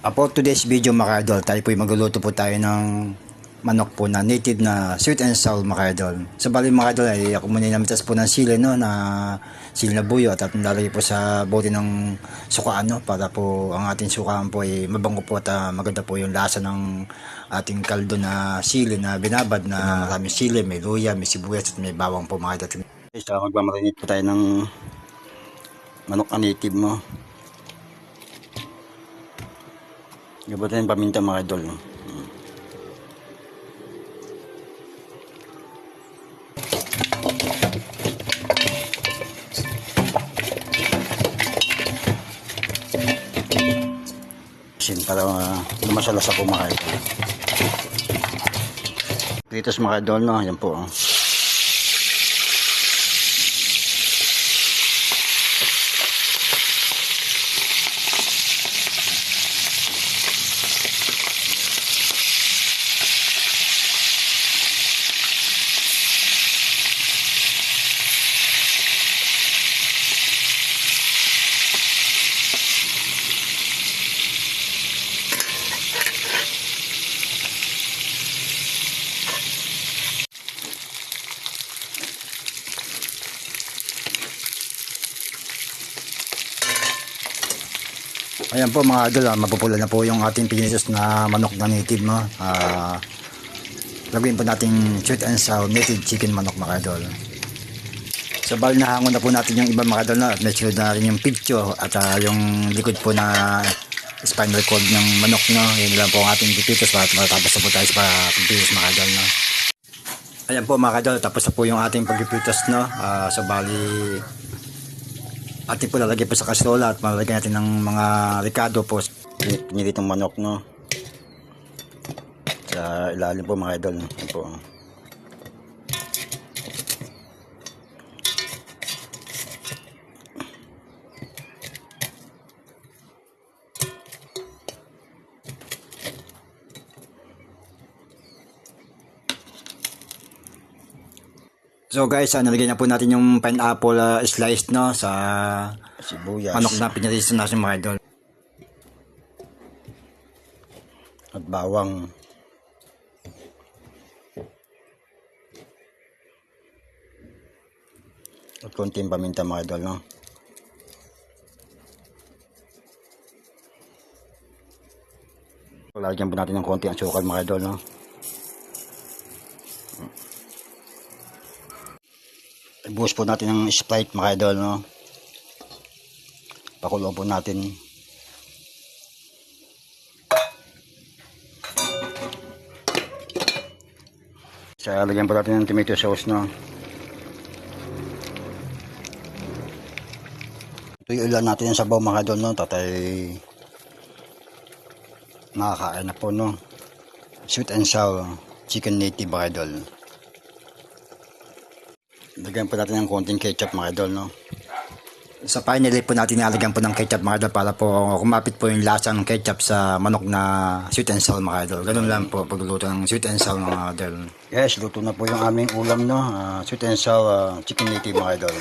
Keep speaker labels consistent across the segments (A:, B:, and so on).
A: For today's video mga idol, tayo po magluluto po tayo ng manok po na native na sweet and sour mga idol. Sa bali mga idol ay ako muna namitas po ng sili no, na sili na buyo at nalagay po sa bote ng sukaan no, para po ang ating sukaan po ay mabango po at maganda po yung lasa ng ating kaldo na sili na binabad na maraming sili, may luya, may sibuyas at may bawang po mga idol. So magmamarinate po tayo ng manok na native mo. Gabot na yung paminta mga idol. Para lumasalas ako mga idol. Pritos mga idol no. Yan po. Ayan po mga idol, mapupula na po yung ating pinitos na manok na native no. Lagyan po natin sweet and sour native chicken manok mga idol. So bali nahangon na po natin yung iba mga idol no, at may sunod na rin yung picture at yung likod po na spinal cord ng manok no. Yun lang po ang ating pipitos para matapos na po tayo sa pipitos mga idol no. Ayan po mga idol, tapos na po yung ating pagpipitos no. So bali ating po lalagay po sa kasola at malalagyan natin ng mga ricado po. Pinilitong manok no. Sa ilalim po mga idol. Yan po. So guys, nalagyan na po natin yung pineapple sliced no sa sibuyas. Manok na pinalisan natin mga idol. At bawang. At konting paminta mga idol no. Lagyan po natin ng konting asukal mga idol no. Ibuhos po natin ng Sprite mga idol no. Pakulo po natin. Sa lagyan po natin ng tomato sauce no. Ito ilan natin yung sabaw mga idol no. Tatay nakakain na po no. Sweet and sour chicken native mga idol. Lagyan po natin ng konting ketchup mga idol no. Sa finally po natin nilagyan po ng ketchup mga idol para po kumapit po yung lasa ng ketchup sa manok na sweet and sour mga idol. Ganun lang po pagluluto ng sweet and sour mga idol. Yes, luto na po yung aming ulam no. Sweet and sour chicken native mga idol.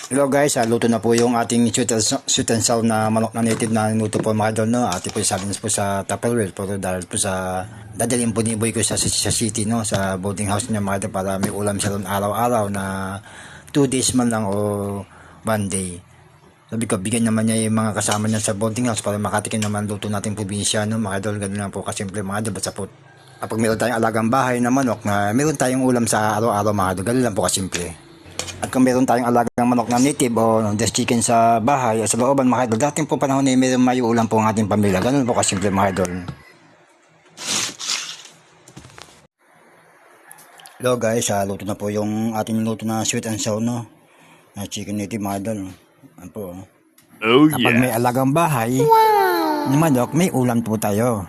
A: Hello guys, luto na po yung ating sweet and sour na manok na native na niluto po mga idol no. Ate po sabi po sa Tupperware po dahil po sa dadalhin po ni Boy ko sa city no, sa boarding house niya mga idol para may ulam siya doon araw-araw na 2 days man lang o 1 day. Sabi ko bigyan naman niya yung mga kasama niya sa boarding house para makatikin naman luto nating probinsya no mga idol. Ganun lang po kasimple mga idol. Basta po kapag meron tayong alagang bahay na manok na meron tayong ulam sa araw-araw mga idol. Ganun lang po kasimple. At kung meron tayong alagang manok na native o just chicken sa bahay o sa looban mga idol, dating po panahon na meron may ulam po ang ating pamilya. Ganun po kasimple mga idol. Hello guys, luto na po yung ating luto na sweet and sour no, na chicken native mga idol. Ano po. Oh yeah. Kapag may alagang bahay, wow, na manok, may ulam po tayo.